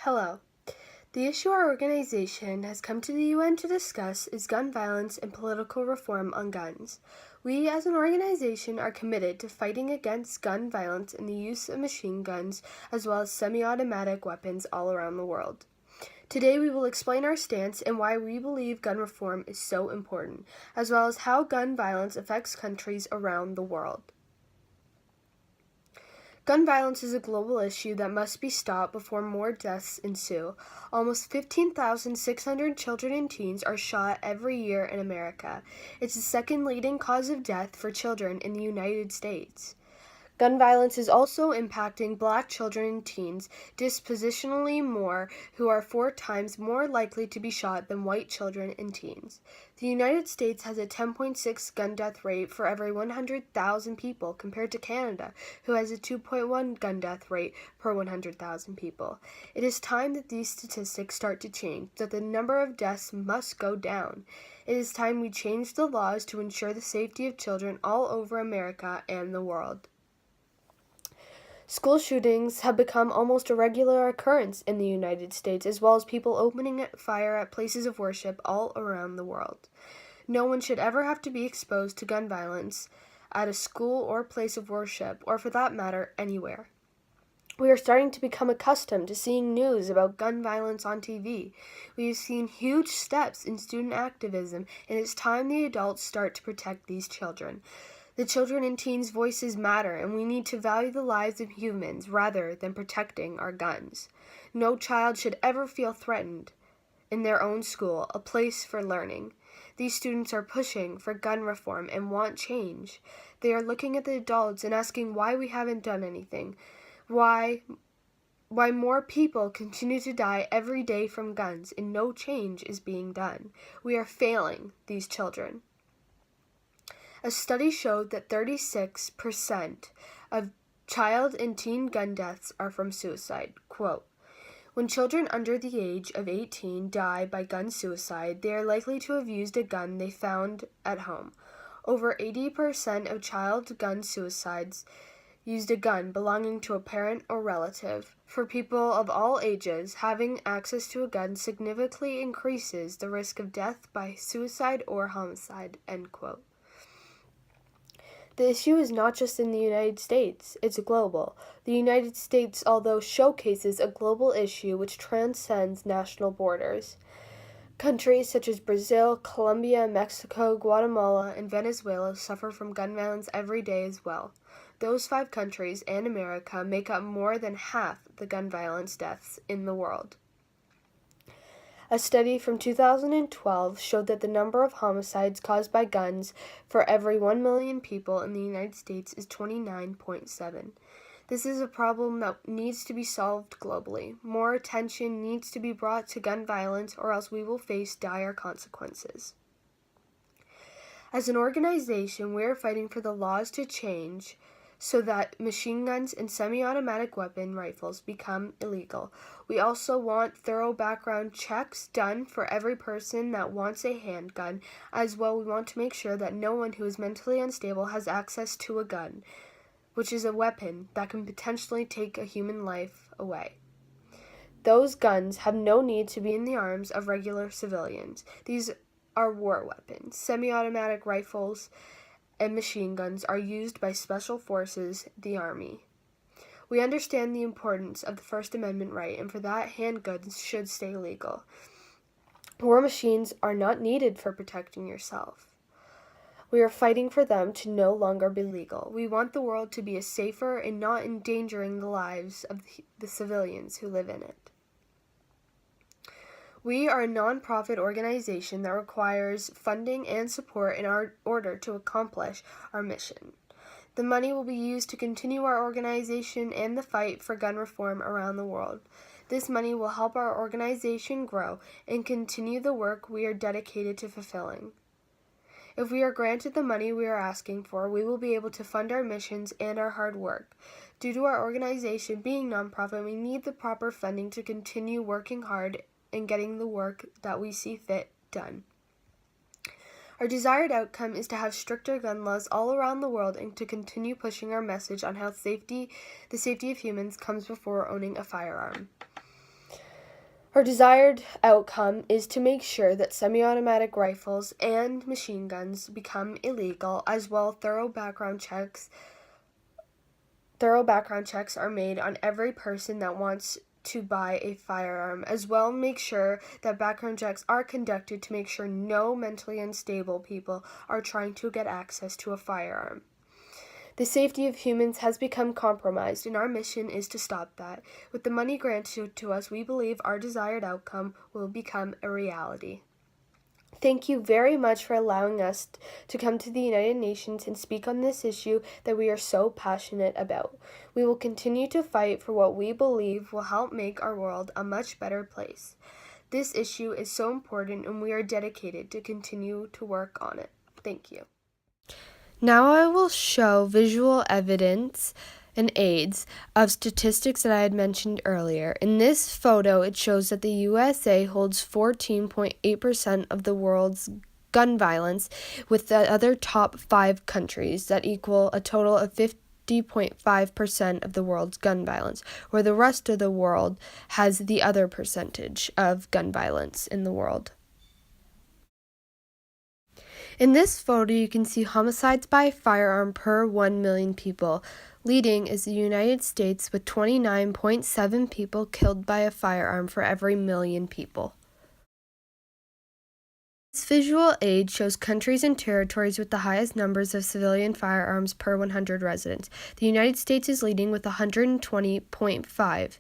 Hello. The issue our organization has come to the UN to discuss is gun violence and political reform on guns. We as an organization are committed to fighting against gun violence and the use of machine guns as well as semi-automatic weapons all around the world. Today we will explain our stance and why we believe gun reform is so important, as well as how gun violence affects countries around the world. Gun violence is a global issue that must be stopped before more deaths ensue. Almost 15,600 children and teens are shot every year in America. It's the second leading cause of death for children in the United States. Gun violence is also impacting Black children and teens disproportionately more, who are 4 times more likely to be shot than white children and teens. The United States has a 10.6 gun death rate for every 100,000 people compared to Canada, who has a 2.1 gun death rate per 100,000 people. It is time that these statistics start to change, that the number of deaths must go down. It is time we change the laws to ensure the safety of children all over America and the world. School shootings have become almost a regular occurrence in the United States, as well as people opening fire at places of worship all around the world. No one should ever have to be exposed to gun violence at a school or place of worship, or for that matter, anywhere. We are starting to become accustomed to seeing news about gun violence on TV. We have seen huge steps in student activism, and it's time the adults start to protect these children. The children and teens' voices matter, and we need to value the lives of humans rather than protecting our guns. No child should ever feel threatened in their own school, a place for learning. These students are pushing for gun reform and want change. They are looking at the adults and asking why we haven't done anything, why more people continue to die every day from guns and no change is being done. We are failing these children. A study showed that 36% of child and teen gun deaths are from suicide. Quote, "When children under the age of 18 die by gun suicide, they are likely to have used a gun they found at home. Over 80% of child gun suicides used a gun belonging to a parent or relative. For people of all ages, having access to a gun significantly increases the risk of death by suicide or homicide." End quote. The issue is not just in the United States, it's global. The United States, although showcases a global issue which transcends national borders. Countries such as Brazil, Colombia, Mexico, Guatemala, and Venezuela suffer from gun violence every day as well. Those 5 countries and America make up more than half the gun violence deaths in the world. A study from 2012 showed that the number of homicides caused by guns for every 1 million people in the United States is 29.7. This is a problem that needs to be solved globally. More attention needs to be brought to gun violence, or else we will face dire consequences. As an organization, we are fighting for the laws to change so that machine guns and semi-automatic weapon rifles become illegal. We also want thorough background checks done for every person that wants a handgun. As well, we want to make sure that no one who is mentally unstable has access to a gun, which is a weapon that can potentially take a human life away. Those guns have no need to be in the arms of regular civilians. These are war weapons. Semi-automatic rifles and machine guns are used by special forces, the Army. We understand the importance of the First Amendment right, and for that, handguns should stay legal. War machines are not needed for protecting yourself. We are fighting for them to no longer be legal. We want the world to be a safer and not endangering the lives of the civilians who live in it. We are a non-profit organization that requires funding and support in order to accomplish our mission. The money will be used to continue our organization and the fight for gun reform around the world. This money will help our organization grow and continue the work we are dedicated to fulfilling. If we are granted the money we are asking for, we will be able to fund our missions and our hard work. Due to our organization being nonprofit, we need the proper funding to continue working hard and getting the work that we see fit done. Our desired outcome is to have stricter gun laws all around the world and to continue pushing our message on how the safety of humans comes before owning a firearm. Our desired outcome is to make sure that semi-automatic rifles and machine guns become illegal, as well thorough background checks are made on every person that wants to buy a firearm, as well make sure that background checks are conducted to make sure no mentally unstable people are trying to get access to a firearm. The safety of humans has become compromised, and our mission is to stop that. With the money granted to us, we believe our desired outcome will become a reality. Thank you very much for allowing us to come to the United Nations and speak on this issue that we are so passionate about. We will continue to fight for what we believe will help make our world a much better place. This issue is so important, and we are dedicated to continue to work on it. Thank you. Now I will show visual evidence and aids of statistics that I had mentioned earlier. In this photo, it shows that the USA holds 14.8% of the world's gun violence, with the other top 5 countries that equal a total of 50.5% of the world's gun violence, where the rest of the world has the other percentage of gun violence in the world. In this photo, you can see homicides by firearm per 1 million people. Leading is the United States with 29.7 people killed by a firearm for every million people. This visual aid shows countries and territories with the highest numbers of civilian firearms per 100 residents. The United States is leading with 120.5.